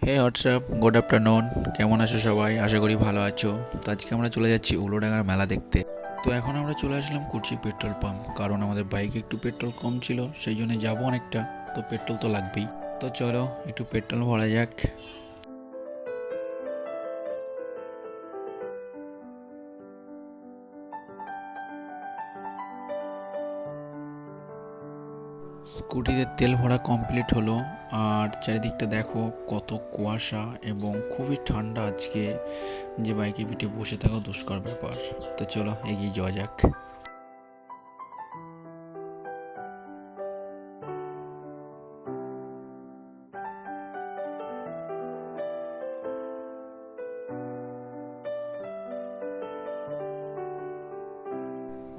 হে WhatsApp, good afternoon. কেমন আছো সবাই? আশা করি ভালো আছো। তো আজকে আমরা চলে যাচ্ছি উলোডাঙার মেলা দেখতে। তো এখন আমরা চলে আসলাম কুচি পেট্রোল পাম্প, কারণ আমাদের বাইকে একটু পেট্রোল কম ছিল, সেই জন্য যাবো অনেকটা, তো পেট্রোল তো লাগবেই। তো চলো একটু পেট্রোল ভরা যাক। স্কুটিতে তেল ভরা কমপ্লিট হলো। আর চারিদিকটা দেখো কত কুয়াশা এবং খুবই ঠান্ডা আজকে, যে বাইকে পিঠে বসে থাকা দুষ্কর ব্যাপার। তো চলো এগিয়ে যাওয়া যাক।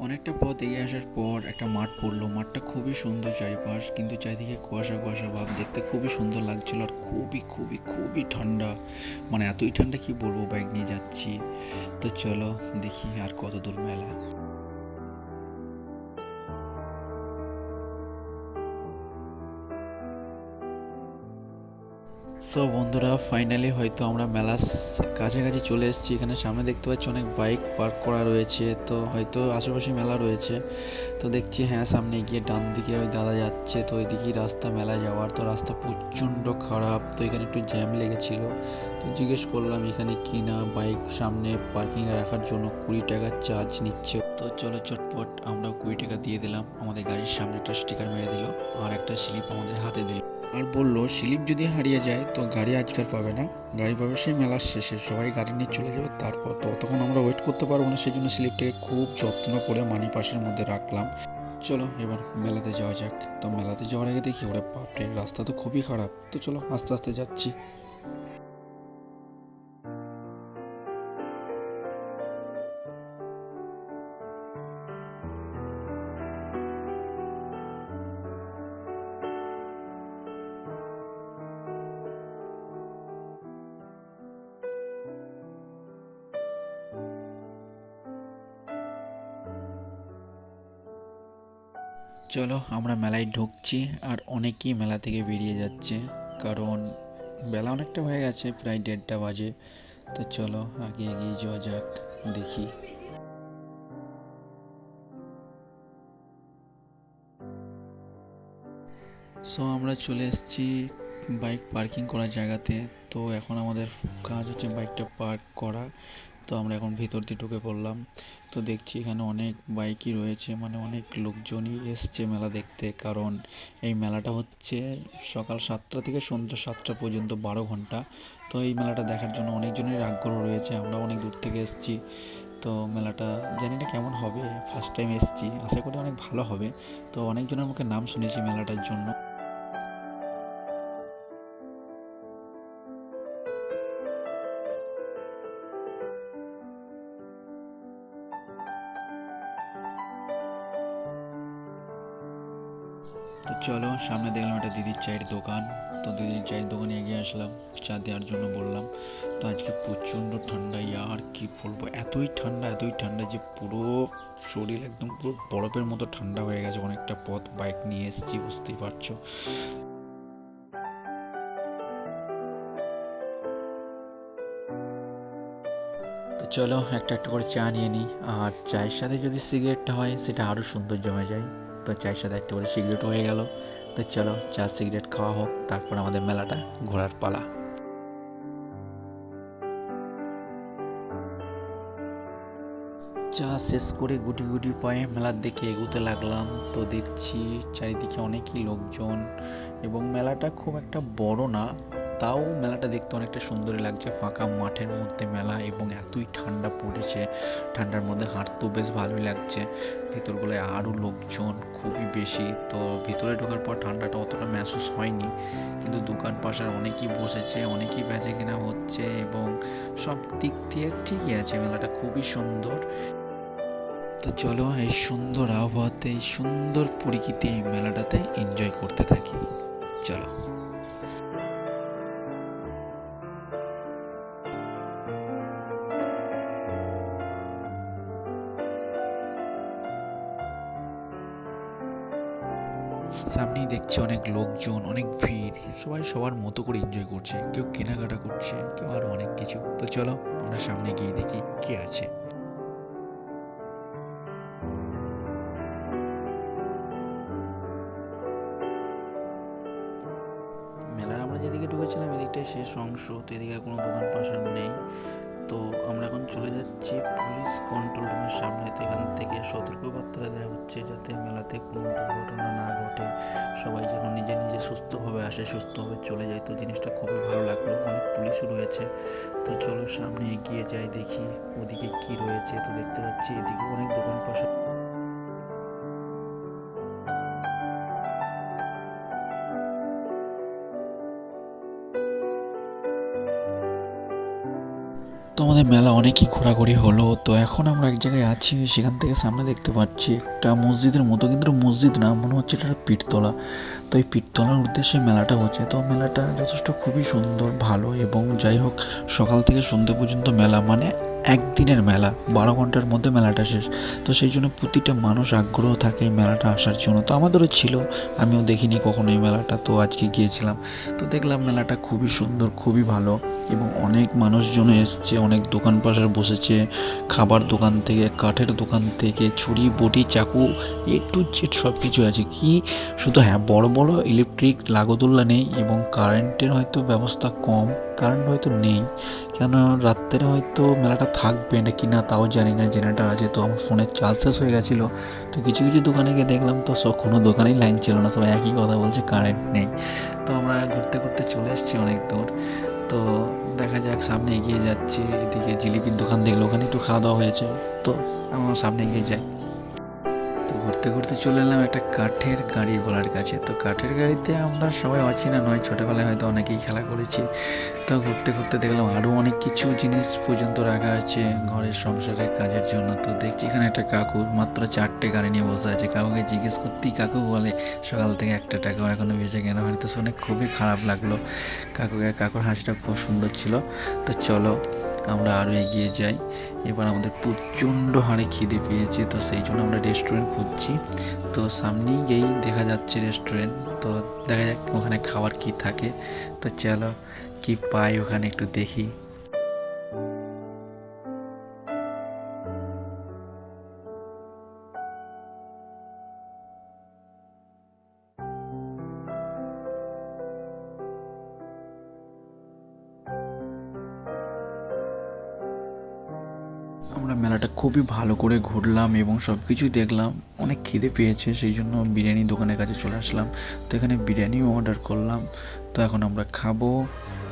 অনেকটা পথ এগিয়ে আসার পর একটা মাঠ পড়লো। মাঠটা খুবই সুন্দর চারিপাশ, কিন্তু চারিদিকে কুয়াশা কুয়াশা ভাব, দেখতে খুবই সুন্দর লাগছিল। আর খুবই খুবই খুবই ঠান্ডা, মানে এতই ঠান্ডা কি বলবো, বাইক নিয়ে যাচ্ছি। তো চলো দেখি আর কত দূর মেলা। সো বন্ধুরা, ফাইনালি হয়তো আমরা মেলার কাছাকাছি চলে এসেছি। এখানে সামনে দেখতে পাচ্ছি অনেক বাইক পার্ক করা রয়েছে, তো হয়তো আশেপাশে মেলা রয়েছে। তো দেখছি হ্যাঁ, সামনে গিয়ে ডান দিকে ওই দাদা যাচ্ছে, তো ওইদিকেই রাস্তা মেলা যাওয়ার। তো রাস্তা প্রচণ্ড খারাপ, তো এখানে একটু জ্যাম লেগেছিল। তো জিজ্ঞেস করলাম এখানে কি না, বাইক সামনে পার্কিংয়ে রাখার জন্য 20 টাকা চার্জ নিচ্ছে। তো চলো চটপট আমরা 20 টাকা দিয়ে দিলাম। আমাদের গাড়ির সামনে একটা স্টিকার মেরে দিল, আর একটা স্লিপ আমাদের হাতে দিল। আর বললো স্লিপ যদি হারিয়ে যায় তো গাড়ি আজকাল পাবে না, গাড়ি পাবে সেই মেলার শেষে, সবাই গাড়ি নিয়ে চলে যাবে তারপর। তো ততক্ষণ আমরা ওয়েট করতে পারবো না, সেই জন্য স্লিপটাকে খুব যত্ন করে মানি পাশের মধ্যে রাখলাম। চলো এবার মেলাতে যাওয়া যাক। তো মেলাতে যাওয়ার আগে দেখি ওরা, বাপরে রাস্তা তো খুবই খারাপ। তো চলো আস্তে আস্তে যাচ্ছি। চলো আমরা মেলায় ঢুকছি, আর অনেকেই মেলা থেকে বেরিয়ে যাচ্ছে, কারণ বেলা অনেকটা হয়ে গেছে, প্রায় 1:30 বাজে। তো চলো আগে এগিয়ে যাওয়া যাক, দেখি। সো আমরা চলে এসেছি বাইক পার্কিং করার জায়গাতে। তো এখন আমাদের কাজ হচ্ছে বাইকটা পার্ক করা। তো আমরা এখন ভিতর দিয়ে ঢুকে পড়লাম। তো দেখছি এখানে অনেক বাইকই রয়েছে, মানে অনেক লোকজনই এসছে মেলা দেখতে, কারণ এই মেলাটা হচ্ছে সকাল 7টা থেকে সন্ধ্যা 7টা পর্যন্ত, 12 ঘন্টা। তো এই মেলাটা দেখার জন্য অনেকজনের আগ্রহ রয়েছে, আমরা অনেক দূর থেকে এসেছি। তো মেলাটা জানি না কেমন হবে, ফার্স্ট টাইম এসেছি, আশা করি অনেক ভালো হবে। তো অনেকজনের মুখে নাম শুনেছি মেলাটার জন্য। তো চলো সামনে দেখলাম একটা দিদির চায়ের দোকান। তো দিদির চায়ের দোকানে এগিয়ে আসলাম, চা দেওয়ার জন্য বললাম। তো আজকে প্রচণ্ড ঠান্ডা, আর কি বলবো, এতই ঠান্ডা এতই ঠান্ডা যে পুরো শরীর একদম পুরো বরফের মতো ঠান্ডা হয়ে গেছে। অনেকটা পথ বাইক নিয়ে এসেছি, বুঝতেই পারছো। তো চলো একটা একটা করে চা নিয়ে নিই, আর চায়ের সাথে যদি সিগারেটটা হয় সেটা আরও সুন্দর জমে যায়। তো চায়ের সাথে একটা করে সিগারেট হয়ে গেল। তো চলো চা সিগারেট খাওয়া হোক, তারপর আমাদের মেলাটা ঘোরার পালা। চা শেষ করে গুটি গুটি পায়ে মেলার দিকে এগোতে লাগলাম। তো দেখছি চারিদিকে অনেকই লোকজন, এবং মেলাটা খুব একটা বড় না, তাও মেলাটা দেখতে অনেকটা সুন্দরই লাগছে। ফাঁকা মাঠের মধ্যে মেলা, এবং এতই ঠান্ডা পড়েছে, ঠান্ডার মধ্যে হাঁটতেও বেশ ভালোই লাগছে। ভিতরগুলোয় আরও লোকজন খুবই বেশি। তো ভিতরে ঢোকার পর ঠান্ডাটা অতটা মেহসুস হয়নি, কিন্তু দোকান পাশার অনেকেই বসেছে, অনেকেই বেচে কেনা হচ্ছে, এবং সব দিক দিয়ে ঠিকই আছে। মেলাটা খুবই সুন্দর। তো চলো এই সুন্দর আবহাওয়াতে, এই সুন্দর প্রকৃতি, এই মেলাটাতে এনজয় করতে থাকি। চলো। সো সামনেই দেখছি অনেক লোকজন, অনেক ভিড়, সবাই সবার মতো করে এনজয় করছে, কেউ কেনাকাটা করছে, কেউ আরো অনেক কিছু। তো চলো আমরা সামনে গিয়ে দেখি কে আছে। মেলার আমরা যেদিকে ঢুকেছিলাম এদিকটাই শেষ অংশ, তো এদিকে কোনো দোকান পাশার নেই। তো আমরা এখন চলে যাচ্ছি পুলিশ কন্ট্রোল রুমের সামনে। তো এখান থেকে সতর্কবার্তা দেওয়া হচ্ছে যাতে মেলাতে কোনো দুর্ঘটনা না ঘটে, সবাই যেন নিজে নিজে সুস্থভাবে আসে, সুস্থভাবে চলে যায়। তো জিনিসটা খুবই ভালো লাগলো, অনেক পুলিশও রয়েছে। তো চলো সামনে এগিয়ে যাই, দেখি ওদিকে কি রয়েছে। তো দেখতে পাচ্ছি এদিকে অনেক দোকান পাশা। তো আমাদের মেলা অনেকই ঘোরাঘুরি হলো। তো এখন আমরা এক জায়গায় আছি, সেখান থেকে সামনে দেখতে পাচ্ছি একটা মসজিদের মতো, কিন্তু মসজিদ না, মনে হচ্ছে এটা একটা পীরতলা। তো এই পীরতলার উদ্দেশ্যে মেলাটা হচ্ছে। তো মেলাটা যথেষ্ট খুবই সুন্দর, ভালো, এবং যাই হোক সকাল থেকে সন্ধ্যে পর্যন্ত মেলা, মানে একদিনের মেলা, 12 ঘন্টার মধ্যে মেলাটা শেষ। তো সেই জন্য প্রতিটা মানুষ আগ্রহ থাকে এই মেলাটা আসার জন্য। তো আমাদেরও ছিল, আমিও দেখিনি কখনো এই মেলাটা, তো আজকে গিয়েছিলাম। তো দেখলাম মেলাটা খুবই সুন্দর, খুবই ভালো, এবং অনেক মানুষজন এসছে, অনেক দোকান পাশার বসেছে, খাবার দোকান থেকে, কাঠের দোকান থেকে, ছুরি বটি চাকু টু জেড সব কিছু আছে। কি শুধু হ্যাঁ বড় বড় ইলেকট্রিক লাগোদোল্লা নেই, এবং কারেন্টের হয়তো ব্যবস্থা কম, কারেন্ট হয়তো নেই, কেন রাত্রে হয়তো মেলাটা থাকবে না কি না তাও জানি না। জেনারেটার আছে, তো আমার ফোনের চার্জ শেষ হয়ে গেছিলো। তো কিছু কিছু দোকানে গিয়ে দেখলাম তো সব কোনো দোকানেই লাইন ছিল না, সবাই একই কথা বলছে, কারেন্ট নেই। তো আমরা ঘুরতে ঘুরতে চলে এসেছি অনেক দূর। তো দেখা যাক, সামনে এগিয়ে যাচ্ছি। এদিকে জিলিপির দোকান দেখলো, ওখানে একটু খাওয়া দাওয়া হয়েছে। তো আমরা সামনে এগিয়ে যাই। তো ঘুরতে ঘুরতে চলে এলাম একটা কাঠের গাড়ির গলার কাছে। তো কাঠের গাড়িতে আমরা সবাই অচেনা নয়, ছোটোবেলায় হয়তো অনেকেই খেলা করেছি। তো ঘুরতে ঘুরতে দেখলাম আরও অনেক কিছু জিনিস পর্যন্ত রাখা আছে ঘরের সংসারের কাজের জন্য। তো দেখছি এখানে একটা কাকু মাত্র 4টে গাড়ি নিয়ে বসে আছে। কাকুকে জিজ্ঞেস করতেই কাকু বলে সকাল থেকে একটা টাকাও এখনও বেঁচে কেনা হয়নি। তো শুনে খুবই খারাপ লাগলো। কাকুর হাসিটা খুব সুন্দর ছিল। তো চলো আমরা আরও এগিয়ে যাই। এবার আমাদের প্রচণ্ড হারে খিদে পেয়েছে, তো সেই জন্য আমরা রেস্টুরেন্ট খুঁজছি। তো সামনেই গিয়েই দেখা যাচ্ছে রেস্টুরেন্ট। তো দেখা যাক ওখানে খাবার কি থাকে। তো চলো কি পাই ওখানে একটু দেখি। আমরা মেলাটা খুবই ভালো করে ঘুরলাম এবং সব কিছুই দেখলাম। অনেক খিদে পেয়েছে, সেই জন্য বিরিয়ানি দোকানের কাছে চলে আসলাম। তো এখানে বিরিয়ানিও অর্ডার করলাম। তো এখন আমরা খাবো,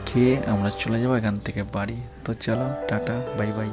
খেয়ে আমরা চলে যাবো এখান থেকে বাড়ি। তো চলো টাটা, বাই বাই।